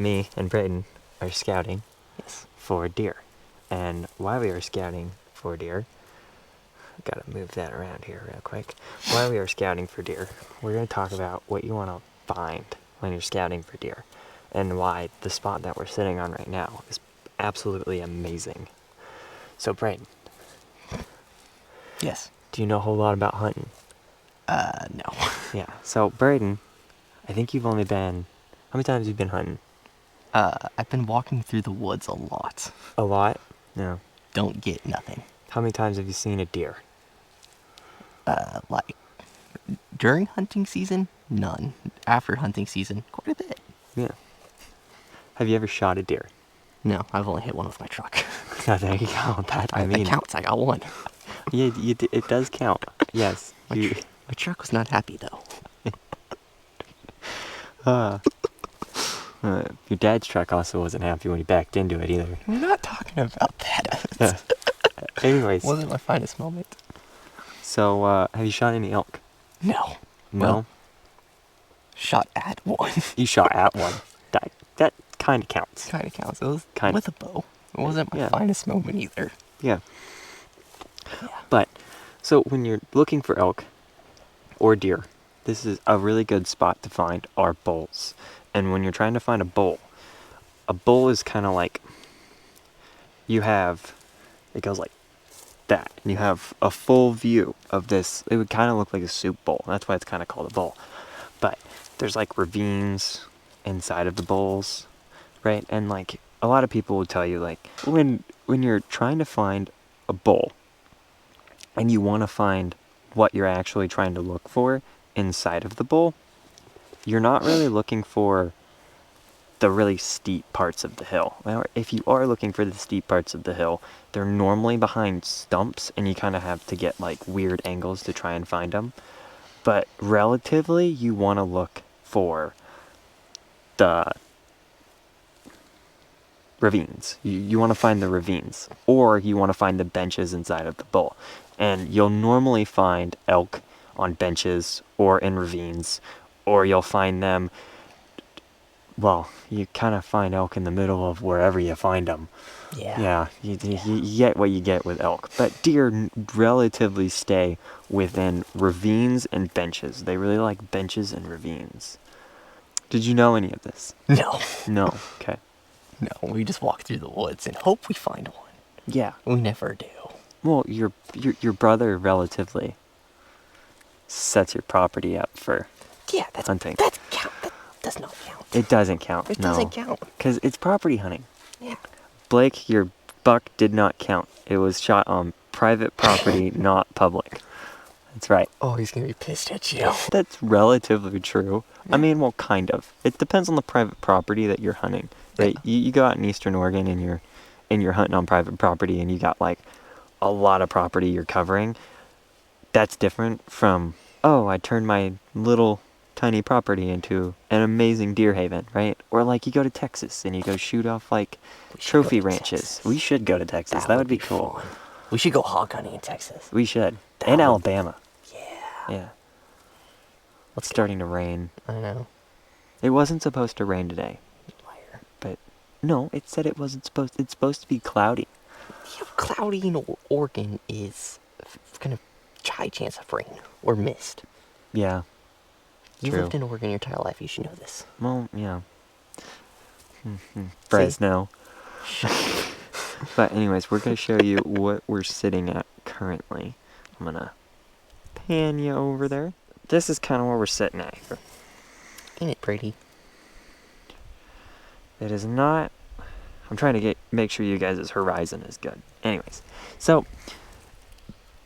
me and Brayden are scouting Yes. for deer. And while we are scouting for deer, gotta move that around here real quick. While we are scouting for deer, we're gonna talk about what you want to find when you're scouting for deer, and why the spot that we're sitting on right now is absolutely amazing. So, Brayden, Yes. do you know a whole lot about hunting? No. Yeah. So, Brayden, I think you've only been. How many times have you been hunting? I've been walking through the woods a lot. A lot? No. Don't get nothing. How many times have you seen a deer? Like, during hunting season, none. After hunting season, quite a bit. Yeah. Have you ever shot a deer? No, I've only hit one with my truck. No, there you go. It counts. I got one. Yeah, it does count. Yes. My truck was not happy, though. Your dad's truck also wasn't happy when he backed into it either. We're not talking about that. Anyways, Wasn't my finest moment. so have you shot any elk? No. No? Well, shot at one. You shot at one. That kind of counts. Kind of counts. It was Kinda. with a bow. It wasn't my Yeah. finest moment either. Yeah. Yeah. But, so when you're looking for elk or deer, this is a really good spot to find are bulls. And when you're trying to find a bull is kind of like, it goes like that. And you have a full view of this. It would kind of look like a soup bowl. That's why it's kind of called a bowl. But there's like ravines inside of the bowls, right? And like a lot of people will tell you, like, when you're trying to find a bowl and you want to find what you're actually trying to look for inside of the bowl, you're not really looking for the really steep parts of the hill. Or if you are looking for the steep parts of the hill, they're normally behind stumps, and you kind of have to get like weird angles to try and find them. But relatively, you want to look for the ravines. You want to find the ravines, or you want to find the benches inside of the bowl. And you'll normally find elk on benches or in ravines, or you'll find them, well, you kind of find elk in the middle of wherever you find them. Yeah. Yeah, you get what you get with elk. But deer relatively stay within ravines and benches. They really like benches and ravines. Did you know any of this? No. No. Okay. No, we just walk through the woods and hope we find one. Yeah. We never do. Well, your brother relatively sets your property up for Yeah, that's hunting. That does not count. It doesn't count. It no. doesn't count. Because it's property hunting. Yeah. Blake, your buck did not count. It was shot on private property, not public. That's right. Oh, he's gonna be pissed at you. That's relatively true. I mean, well, kind of. It depends on the private property that you're hunting. Right? Yeah. You go out in Eastern Oregon and you're hunting on private property, and you got like a lot of property you're covering. That's different from, oh, I turned my little tiny property into an amazing deer haven, right? Or like you go to Texas and you go shoot off like trophy ranches. Texas. We should go to Texas. That would be cool. fun. We should go hog hunting in Texas. We should. That And would- Alabama. Yeah. Yeah. It's starting to rain. I know. It wasn't supposed to rain today. Liar. But no, it said it's supposed to be cloudy. Yeah, cloudy in Oregon is kind of high chance of rain or mist. Yeah. You've True. lived in Oregon your entire life. You should know this. Well, yeah. Fresno. But anyways, we're going to show you what we're sitting at currently. I'm going to pan you over there. This is kind of where we're sitting at here. Ain't it pretty? It is not... I'm trying to make sure you guys' horizon is good. Anyways, so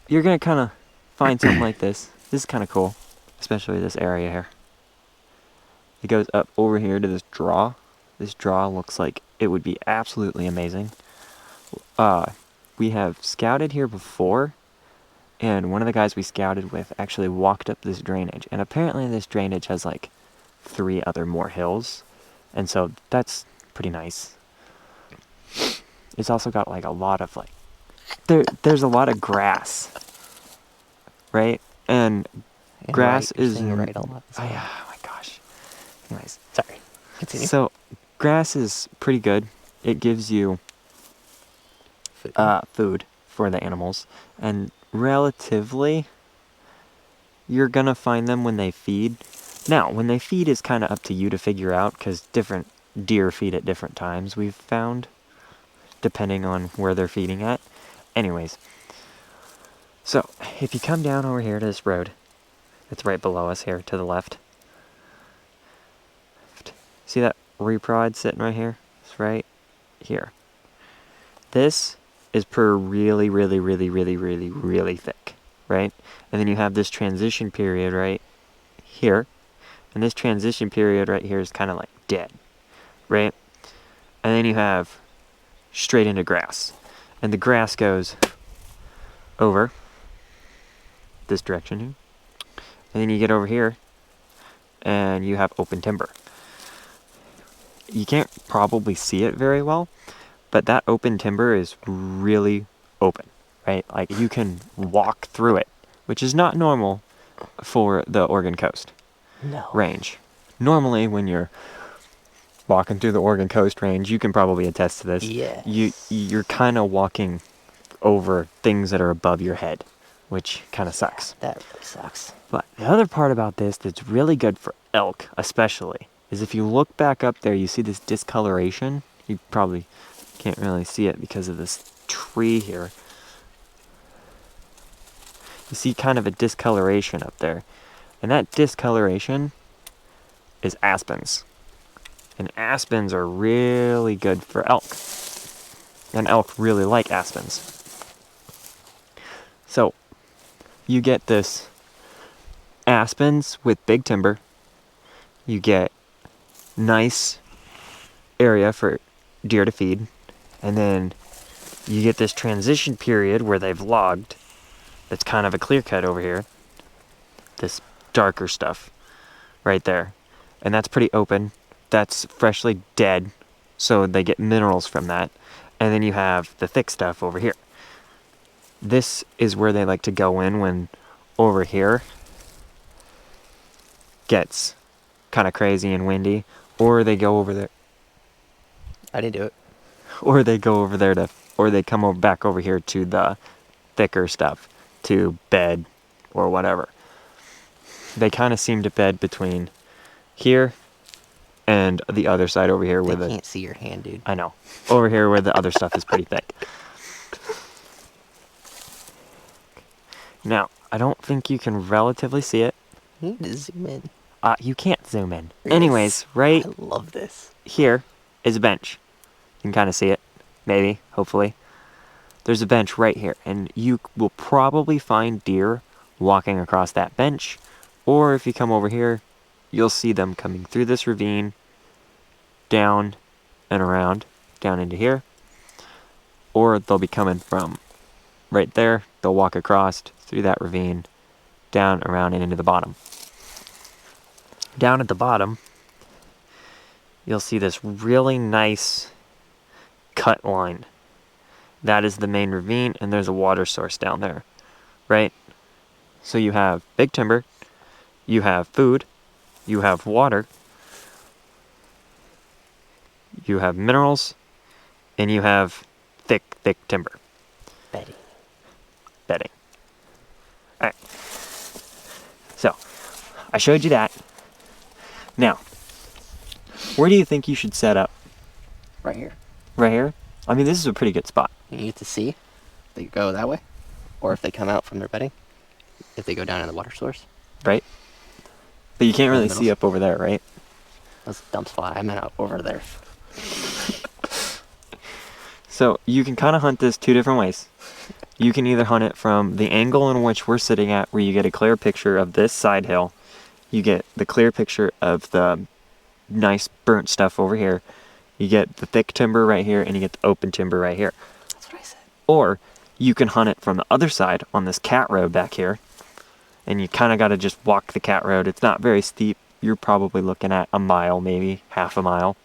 you're going to kind of find something like this. This is kind of cool, especially this area here. It goes up over here to this draw. This draw looks like it would be absolutely amazing. We have scouted here before, and one of the guys we scouted with actually walked up this drainage, and apparently this drainage has like 3 other more hills, and so that's pretty nice. It's also got like a lot of like there's a lot of grass, right? And grass right, you're is saying right a lot. Oh, yeah, oh my gosh. Anyways, Sorry. Continue. so grass is pretty good. It gives you food for the animals, and relatively, you're gonna find them when they feed. Now, when they feed is kind of up to you to figure out, because different deer feed at different times, we've found, depending on where they're feeding at. Anyways, so if you come down over here to this road, it's right below us here to the left. See that reprod sitting right here? It's right here. This is really, really, really, really, really, really thick, right? And then you have this transition period right here. And this transition period right here is kind of like dead, right? And then you have straight into grass. And the grass goes over this direction here. And then you get over here and you have open timber. You can't probably see it very well, but that open timber is really open, right? Like you can walk through it, which is not normal for the Oregon coast No. range. Normally when you're walking through the Oregon coast range, you can probably attest to this. Yes. You're kind of walking over things that are above your head, which kind of sucks. That really sucks. But the other part about this that's really good for elk, especially, is if you look back up there, you see this discoloration. You probably can't really see it because of this tree here. You see kind of a discoloration up there. And that discoloration is aspens. And aspens are really good for elk. And elk really like aspens. So, you get this aspens with big timber. You get nice area for deer to feed. And then you get this transition period where they've logged. That's kind of a clear cut over here. This darker stuff right there. And that's pretty open. That's freshly dead. So they get minerals from that. And then you have the thick stuff over here. This is where they like to go in when over here gets kind of crazy and windy. Or they go over there. I didn't do it. Or they go over there to, or they come over back over here to the thicker stuff to bed or whatever. They kind of seem to bed between here and the other side over here where They the can't see your hand, dude. I know. Over here where the other stuff is pretty thick. Now, I don't think you can relatively see it. You need to zoom in. You can't zoom in. Yes. Anyways, right I love this. here is a bench. You can kind of see it. Maybe, hopefully. There's a bench right here. And you will probably find deer walking across that bench. Or if you come over here, you'll see them coming through this ravine, down and around, down into here. Or they'll be coming from right there. They'll walk across through that ravine, down, around, and into the bottom. Down at the bottom, you'll see this really nice cut line. That is the main ravine, and there's a water source down there, right? So you have big timber, you have food, you have water, you have minerals, and you have thick timber. Bedding. Alright. So, I showed you that. Now, where do you think you should set up? Right here. Right here? I mean, this is a pretty good spot. You get to see. They go that way. Or if they come out from their bedding. If they go down in the water source. Right? But you can't really middle. see up over there, right? That's a dumb spot. I meant out over there. So, you can kind of hunt this two different ways. You can either hunt it from the angle in which we're sitting at, where you get a clear picture of this side hill. You get the clear picture of the nice burnt stuff over here. You get the thick timber right here, and you get the open timber right here. That's what I said. Or you can hunt it from the other side on this cat road back here. And you kind of got to just walk the cat road. It's not very steep. You're probably looking at a mile, maybe half a mile.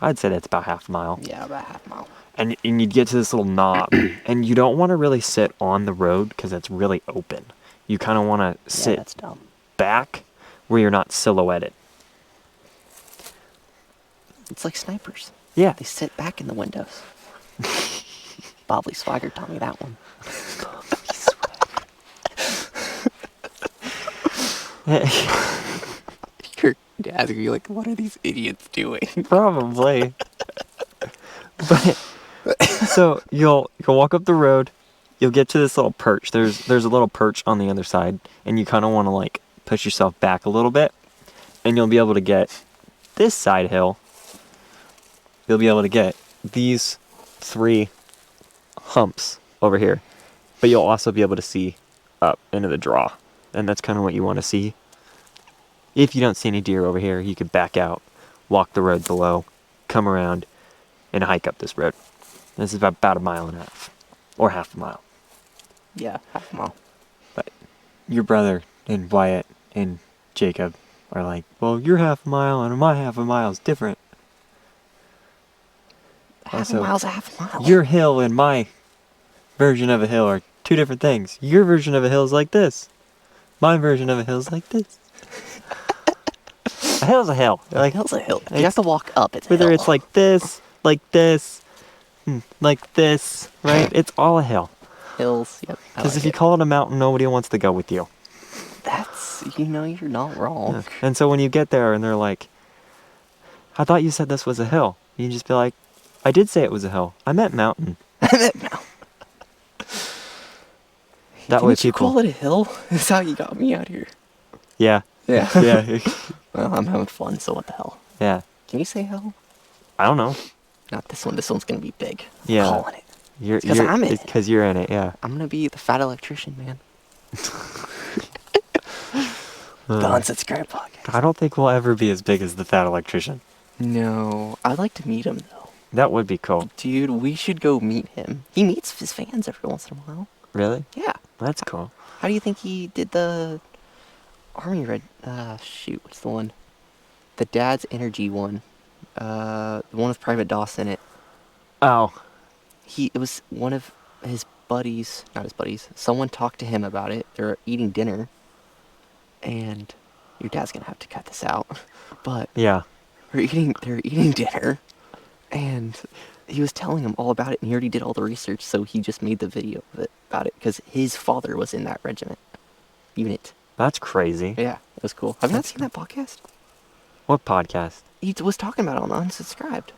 I'd say that's about half a mile. Yeah, about half a mile. And you'd get to this little knob. And you don't want to really sit on the road because it's really open. You kind of want to Yeah, sit that's dumb. back where you're not silhouetted. It's like snipers. Yeah. They sit back in the windows. Bob Lee Swagger taught me that one. Your dad's gonna be like, what are these idiots doing? Probably. But so you'll walk up the road, you'll get to this little perch. There's a little perch on the other side, and you kind of want to like push yourself back a little bit, and you'll be able to get this side hill. You'll be able to get these 3 humps over here, but you'll also be able to see up into the draw, and that's kind of what you want to see. If you don't see any deer over here, you could back out, walk the road below, come around, and hike up this road. This is about a mile and a half, or half a mile. Yeah, half a mile. But your brother and Wyatt and Jacob are like, well, your half a mile and my half a mile is different. Half Also, a mile's a half a mile. Your hill and my version of a hill are 2 different things. Your version of a hill is like this. My version of a hill is like this. A hill's a hill. A hill's a hill. You have to walk up. It's a Whether hill. it's like this, like this, right? It's all a hill. Hills. Yep. I Because like if you it. call it a mountain, nobody wants to go with you. That's, you're not wrong. And so when you get there and they're like, I thought you said this was a hill. You can just be like, I did say it was a hill. I meant mountain. That That way Didn't you people... call it a hill? That's how you got me out here. Yeah. Yeah. Yeah. Well, I'm having fun, so what the hell? Yeah. Can you say hell? I don't know. Not this one. This one's gonna be big. Yeah. I'm calling it. You're, 'cause I'm in it. Because you're in it, yeah. I'm gonna be the fat electrician, man. The Unsubscribed Podcast. I don't think we'll ever be as big as the Fat Electrician. No, I'd like to meet him though. That would be cool. Dude, we should go meet him. He meets his fans every once in a while. Really? Yeah. That's cool. How do you think he did the Army Red? Shoot, what's the one? The Dad's Energy one. The one with Private Doss in it. Oh. It was one of his buddies, not his buddies. Someone talked to him about it. They're eating dinner, and your dad's gonna have to cut this out. But Yeah. they're eating dinner, and he was telling him all about it, and he already did all the research, so he just made the video of it about it because his father was in that unit. That's crazy. Yeah, it was cool. Have you not seen that podcast? What podcast? He was talking about it on the Unsubscribed.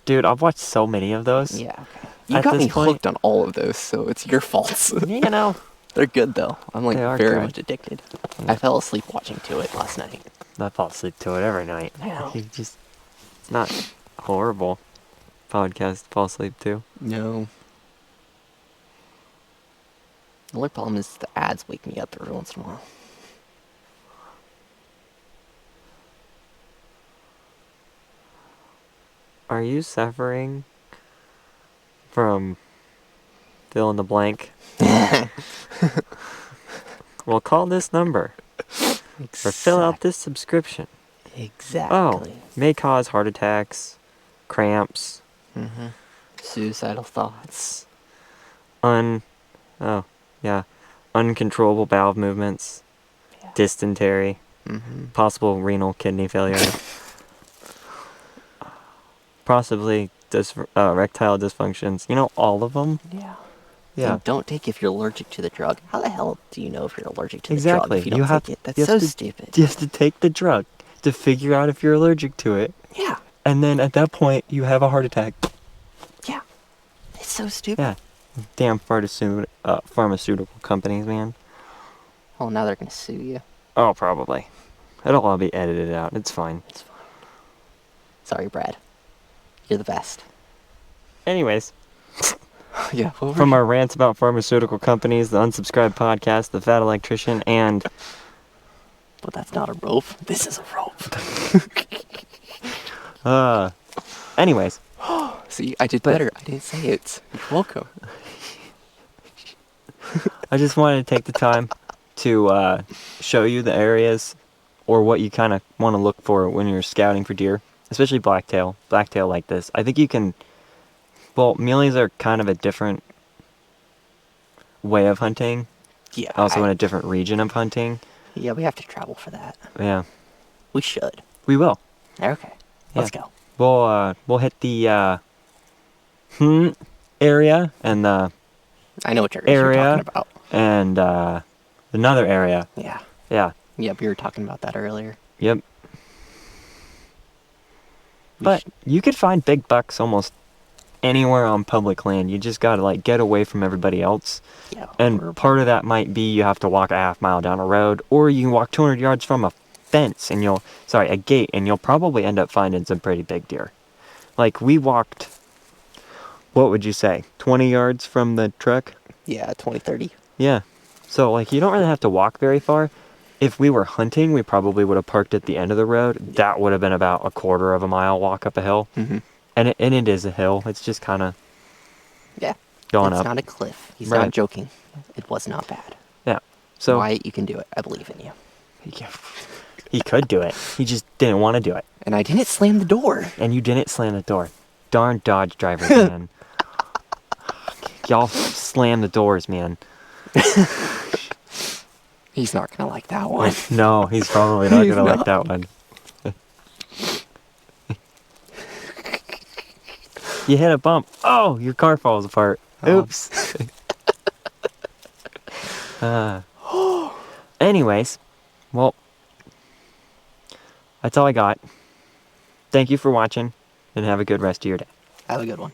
Dude, I've watched so many of those. Yeah, okay. You At got this me point- hooked on all of those, so it's your fault. You know. They're good though. I'm like They are very good. much addicted. I fell asleep watching to it last night. I fall asleep to it every night. I know. It's not horrible podcast to fall asleep to. No. The only problem is the ads wake me up every once in a while. Are you suffering from fill in the blank? Well, call this number or fill out this subscription. Exactly. Oh, may cause heart attacks, cramps, Mm-hmm. Suicidal thoughts. uncontrollable bowel movements, Yeah. dysentery, Mm-hmm. possible renal kidney failure, possibly erectile dysfunctions. You know, all of them. Yeah. Yeah. And don't take if you're allergic to the drug. How the hell do you know if you're allergic to the Exactly. drug if you don't have take it? That's you so have to- stupid. You have to take the drug to figure out if you're allergic to it, Yeah. and then at that point you have a heart attack. Yeah. It's so stupid. Yeah. Damn pharmaceutical companies, man. Oh, now they're gonna sue you. Oh, probably. It'll all be edited out. It's fine. It's fine. Sorry, Brad. You're the best. Anyways, Yeah. from our rants about pharmaceutical companies, the Unsubscribed Podcast, the Fat Electrician, and But that's not a rope. This is a rope. anyways, See, I did better. I didn't say it. You're welcome. I just wanted to take the time to show you the areas or what you kind of want to look for when you're scouting for deer, especially blacktail like this. I think you can. Well, muleys are kind of a different way of hunting, Yeah. also in a different region of hunting. Yeah, we have to travel for that. Yeah, We should. we will. Okay. Let's go. We'll hit the area and the I know what you're talking area about. and another area. Yeah. Yeah. Yep, we were talking about that earlier. Yep. But you could find big bucks almost anywhere on public land. You just gotta like get away from everybody else. Yeah. And part of that might be you have to walk a half mile down a road, or you can walk 200 yards from a fence and a gate, and you'll probably end up finding some pretty big deer. Like we walked, what would you say, 20 yards from the truck? Yeah, 20-30. Yeah. So like you don't really have to walk very far. If we were hunting, we probably would have parked at the end of the road. That would have been about a quarter of a mile walk up a hill. Mm-hmm. And it is a hill. It's just kind of Yeah. going It's up. not a cliff. He's Right. not joking. It was not bad. Yeah. So Wyatt, you can do it. I believe in you. he could do it. He just didn't want to do it. And I didn't slam the door. And you didn't slam the door. Darn Dodge drivers, man. Y'all slam the doors, man. He's not gonna like that one. No, he's probably not He's gonna like not. that one. You hit a bump. Oh, your car falls apart. Oh. Oops. Anyways, well, that's all I got. Thank you for watching, and have a good rest of your day. Have a good one.